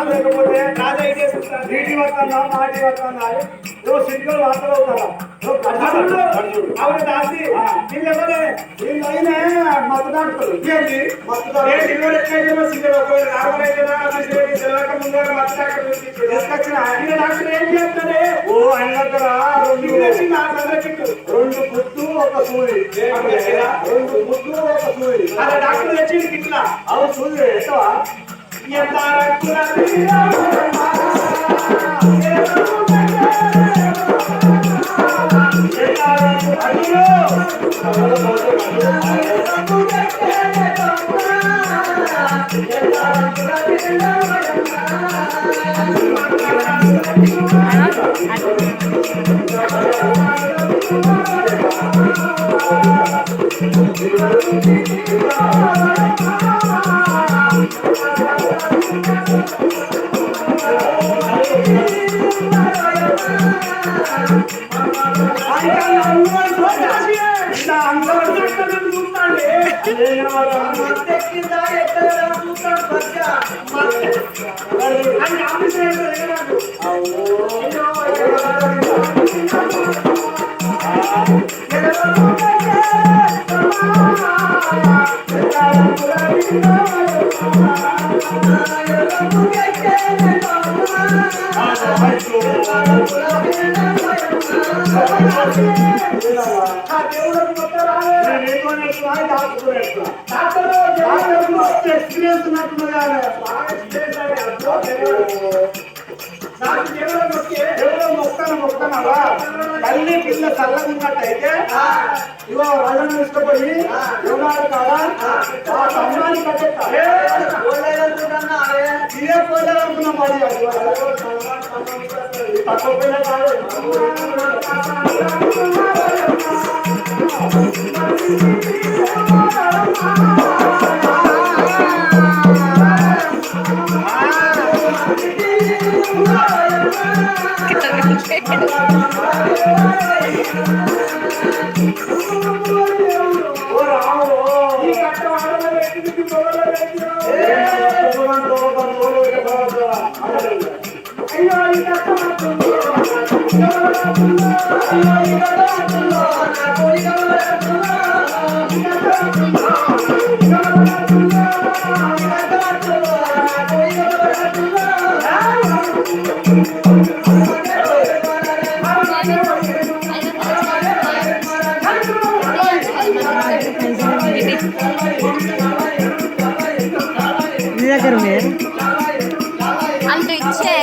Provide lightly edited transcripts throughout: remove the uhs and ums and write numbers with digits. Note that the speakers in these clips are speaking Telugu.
లేకపోతే నీటి వస్తుందా మాటి వస్తుందా నువ్వు సిగ్గులు వార్తలు అవుతారా ఆవిడ దాసి వీళ్ళెవరే వీళ్ళు అయినా మత్తు డాక్టర్లు ఏంటి తీసుకొచ్చిన డాక్టర్ ఏం చేస్తాడే ఓ ఆయన దగ్గర రెండు గుడ్డు ఒక సూది రెండు గుడ్డు ఒక సూది అలా డాక్టర్ తెచ్చి ఇట్లా అవు సూది ఎట్టవా ఎంత తల్లి పిల్ల చల్లగున్నట్టయితే ఇవో రాజన్న తీసుకుపోయి యోగాలు కాదా ఆ సంఘాన్ని కట్టేస్తా ఇదే పోలేదనుకున్నాం మరి తక్కువ పోయినా కాదు అంత ఇచ్చే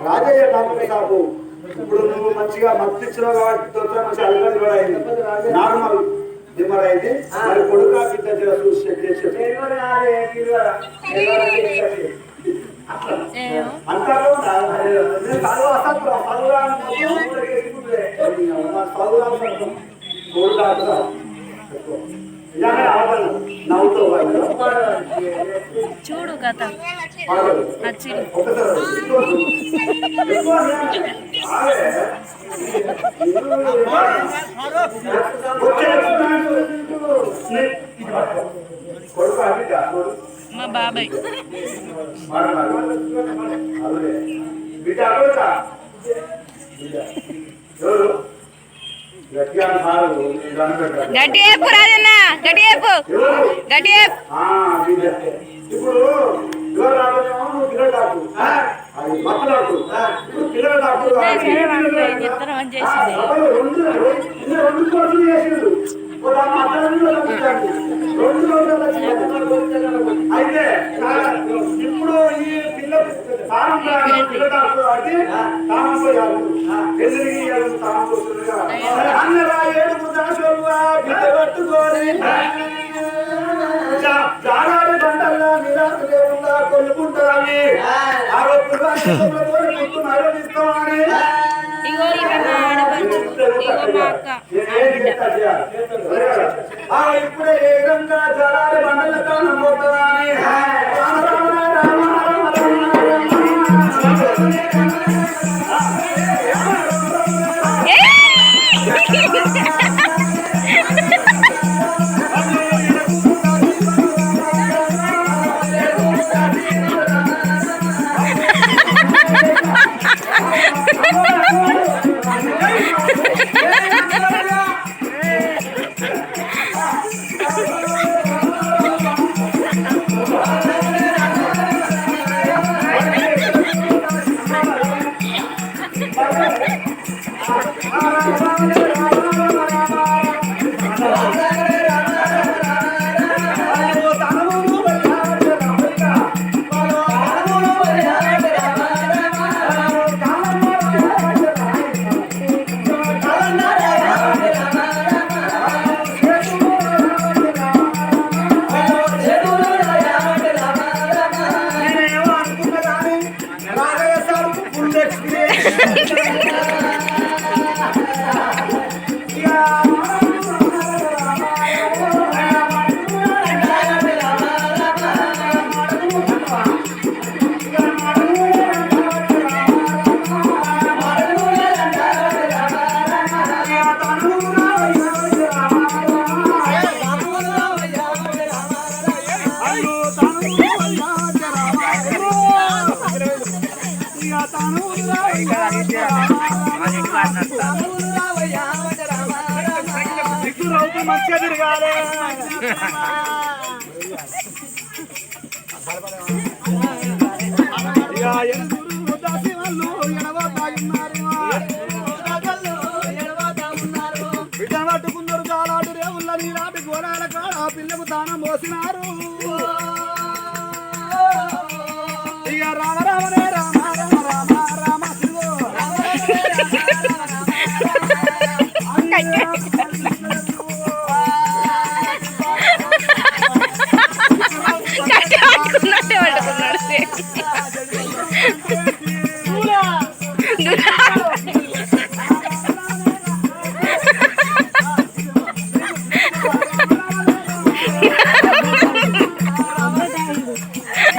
రాజయ్య డాక్టర్ సాబు ఇప్పుడు నువ్వు మంచిగా మత్తిచ్చినావు కాబట్టి మంచి అల్లం కూడా అయింది నార్మల్ దిమ్మర్ అయింది మరి కొడుకా బిడ్డ చూసి చెక్ చేసి అంటారు నవ్వుతో చూడు కథ నచ్చింది. మా బాబాయ్ గట్టి చెప్పు రాజన్న, గట్టి చెప్పు, గట్టి చెప్పు. ఇప్పుడు చెప్తాను అని చేసింది. అయితే ఇప్పుడు ఈ పిల్ల అన్నరా ఏడుపు దాసోలుగా బిడ్డ పట్టుకొని జానాడి బండల్లా నిరాశలేకుండా కొనుక్కుంటారని ఆరోపిస్తామని ఇగో ఇవి మా ఆడపడుచు, ఇగో మా అక్క. ఇప్పుడే ఏ విధంగా జలాడి బండలతో నమ్మవుతుందని మంచిగా తిరగాలి. బిడ్డ పట్టుకున్నారు కాలాడు రేవుల నీలాంటి గోరాల కాడ పిల్లకు దానం పోసినారు. ఇక రామ రామనే రామ రామ రామ రామ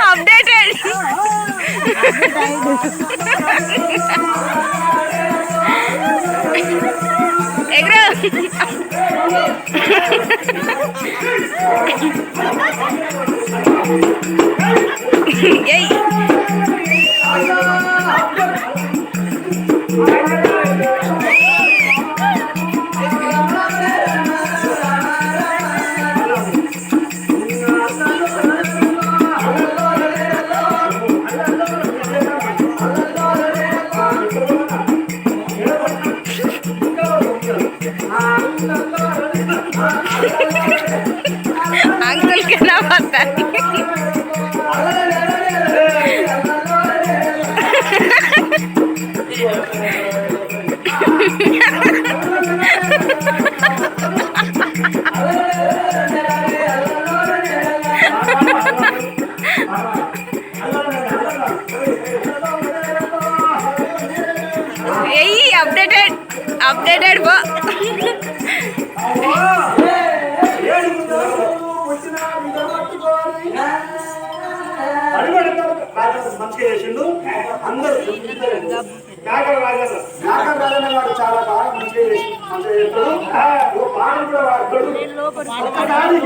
అప్డేటెడ్ ఎగ్రో ఏయ్ अंकल के नाम आता है यही अपडेटेड वो మంచిగా చేసిండు అందరూ. నాగర రాజన్న నాగర్ రాజన్న గారు చాలా బాగా మంచిగా చేస్తాడు. ఓ పాటలు కూడా వాడతాడు. ఒక్కసారి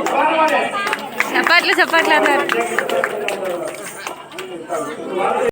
చప్పట్లు చప్పట్లు అన్నారు.